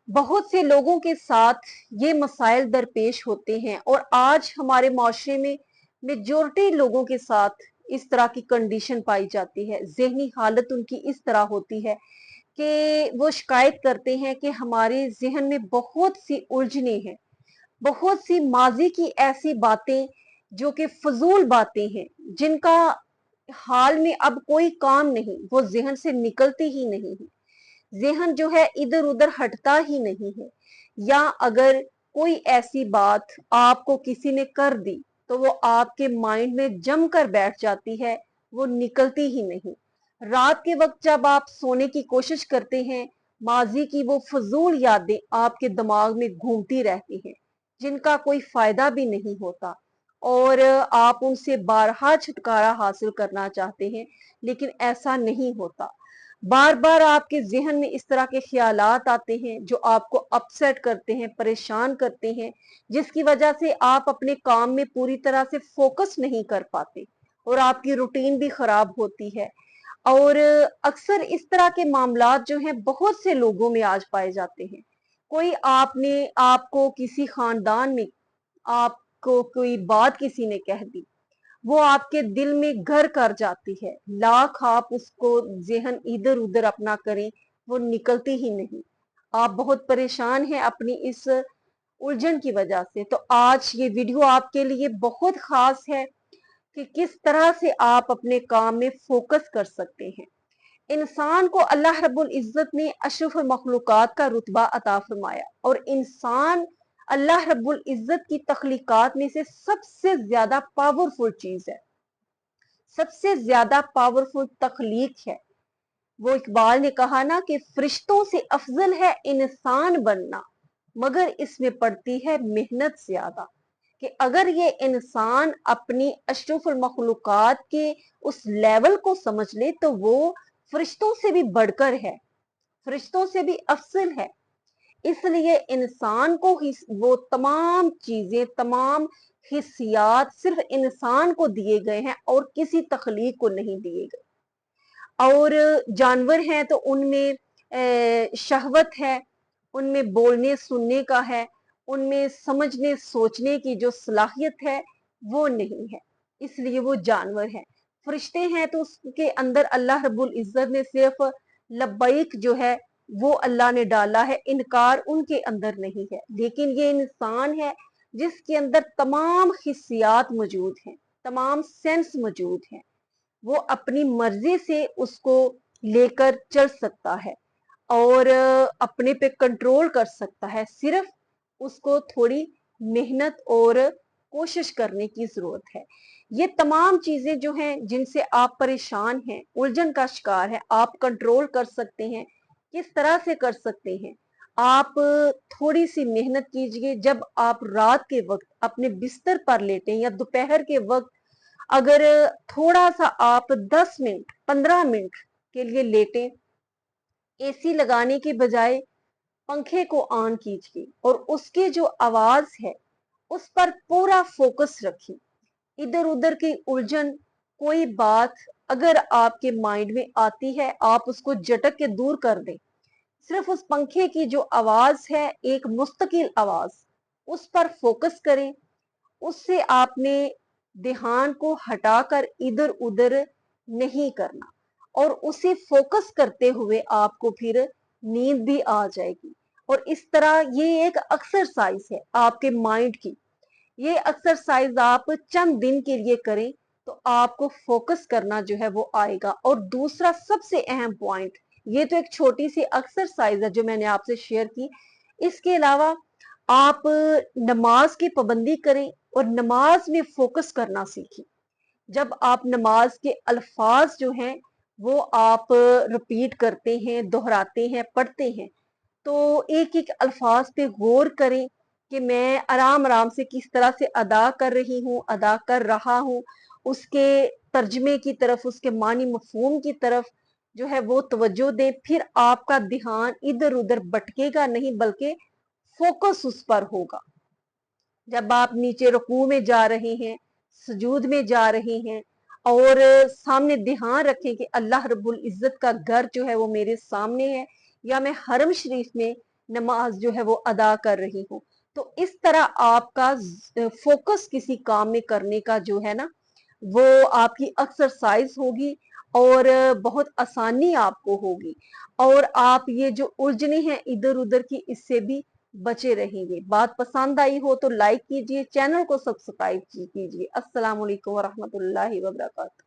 बहुत से लोगों के साथ ये मसाइल दरपेश होते हैं और आज हमारे माशरे में मेजॉरिटी लोगों के साथ इस तरह की कंडीशन पाई जाती है। ज़हनी हालत उनकी इस तरह होती है कि वो शिकायत करते हैं कि हमारे ज़हन में बहुत सी उलझनें हैं, बहुत सी माज़ी की ऐसी बातें जो कि फ़ज़ूल बातें हैं, जिनका हाल में अब कोई काम नहीं, वो ज़हन से निकलती ही नहीं है। ज़हन जो है इधर-उधर हटता ही नहीं है, या अगर कोई ऐसी बात आपको किसी ने कर दी, तो वो आपके माइंड में जम कर बैठ जाती है, वो निकलती ही नहीं। रात के वक़्त जब आप सोने की कोशिश करते हैं, माज़ी की वो फ़ज़ूल यादें आपके दिमाग में घूमती रहती हैं, जिनका कोई फ़ायदा भी नहीं होता और आप उनसे बारहा छुटकारा हासिल करना चाहते हैं, लेकिन ऐसा नहीं होता। बार बार आपके ज़हन में इस तरह के ख्यालात आते हैं जो आपको अपसेट करते हैं, परेशान करते हैं, जिसकी वजह से आप अपने काम में पूरी तरह से फोकस नहीं कर पाते और आपकी रूटीन भी खराब होती है। और अक्सर इस तरह के मामलात जो हैं बहुत से लोगों में आज पाए जाते हैं। कोई आपको किसी खानदान में आपको कोई बात किसी ने कह दी, वो आपके दिल में घर कर जाती है। लाख आप उसको ज़हन इधर-उधर अपना करें, वो निकलती ही नहीं। आप बहुत परेशान हैं अपनी इस उलझन की वजह से। तो आज ये वीडियो आपके लिए बहुत खास है कि किस तरह से आप अपने काम में फोकस कर सकते हैं। इंसान को अल्लाह रब्बुल इज्जत ने अशरफुल मखलूकात का रुतबा अता फरमाया और इंसान अल्लाह रब्बुल इज्जत की तख्लीकात में से सबसे ज्यादा पावरफुल चीज है, सबसे ज्यादा पावरफुल तख्लीक है। वो इकबाल ने कहा ना कि फरिश्तों से अफजल है इंसान बनना, मगर इसमें पड़ती है मेहनत ज्यादा। कि अगर ये इंसान अपनी अशरफुल मखलूकात के उस लेवल को समझ ले तो वो फरिश्तों से भी बढ़कर है, फरिश्तों से भी अफजल है। इसलिए इंसान को ही वो तमाम चीजें, तमाम हिस्सियात सिर्फ इंसान को दिए गए हैं और किसी तख्लीक को नहीं दिए गए। और जानवर हैं तो उनमें शहवत है, उनमें बोलने सुनने का है, उनमें समझने सोचने की जो सलाहियत है वो नहीं है, इसलिए वो जानवर है। फरिश्ते हैं तो उसके अंदर अल्लाह रब्बुल इज्जत ने सिर्फ लब्बैक जो है वो अल्लाह ने डाला है, इनकार उनके अंदर नहीं है। लेकिन ये इंसान है जिसके अंदर तमाम हिस्सियात मौजूद हैं, तमाम सेंस मौजूद हैं, वो अपनी मर्जी से उसको लेकर चल सकता है और अपने पे कंट्रोल कर सकता है। सिर्फ उसको थोड़ी मेहनत और कोशिश करने की जरूरत है। ये तमाम चीजें जो हैं जिनसे आप परेशान हैं, उलझन का शिकार है, आप कंट्रोल कर सकते हैं। किस तरह से कर सकते हैं? आप थोड़ी सी मेहनत कीजिए। जब आप रात के वक्त अपने बिस्तर पर लेटें या दोपहर के वक्त अगर थोड़ा सा आप 10 मिनट 15 मिनट के लिए लेटें, एसी लगाने के बजाय पंखे को ऑन कीजिए और उसकी जो आवाज है उस पर पूरा फोकस रखिए। इधर उधर की उलझन, कोई बात अगर आपके माइंड में आती है आप उसको झटक के दूर कर दें। सिर्फ उस पंखे की जो आवाज है, एक मुस्तकिल आवाज, उस पर फोकस करें। उससे आपने ध्यान को हटाकर इधर उधर नहीं करना और उसे फोकस करते हुए आपको फिर नींद भी आ जाएगी। और इस तरह ये एक एक्सरसाइज है आपके माइंड की। ये एक्सरसाइज आप चंद दिन के लिए करें तो आपको फोकस करना जो है वो आएगा। और दूसरा सबसे अहम पॉइंट, ये तो एक छोटी सी एक्सरसाइज है जो मैंने आपसे शेयर की, इसके अलावा आप नमाज की पाबंदी करें और नमाज में फोकस करना सीखें। जब आप नमाज के अल्फाज जो हैं वो आप रिपीट करते हैं, दोहराते हैं, पढ़ते हैं, तो एक एक अल्फाज पे गौर करें कि मैं आराम आराम से किस तरह से अदा कर रही हूँ, अदा कर रहा हूँ। उसके तर्जमे की तरफ, उसके मानी मफहूम की तरफ जो है वो तवज्जो दें। फिर आपका ध्यान इधर उधर भटकेगा नहीं, बल्कि फोकस उस पर होगा। जब आप नीचे रुकू में जा रहे हैं, सुजूद में जा रहे हैं, और सामने ध्यान रखें कि अल्लाह रब्बुल इज्जत का घर जो है वो मेरे सामने है, या मैं हरम शरीफ में नमाज जो है वो अदा कर रही हूँ। तो इस तरह आपका फोकस किसी काम में करने का जो है ना, वो आपकी एक्सरसाइज होगी और बहुत आसानी आपको होगी, और आप ये जो उलझने हैं इधर उधर की, इससे भी बचे रहेंगे। बात पसंद आई हो तो लाइक कीजिए, चैनल को सब्सक्राइब कीजिए। अस्सलाम वालेकुम वरहमतुल्लाहि वबरकातुहू।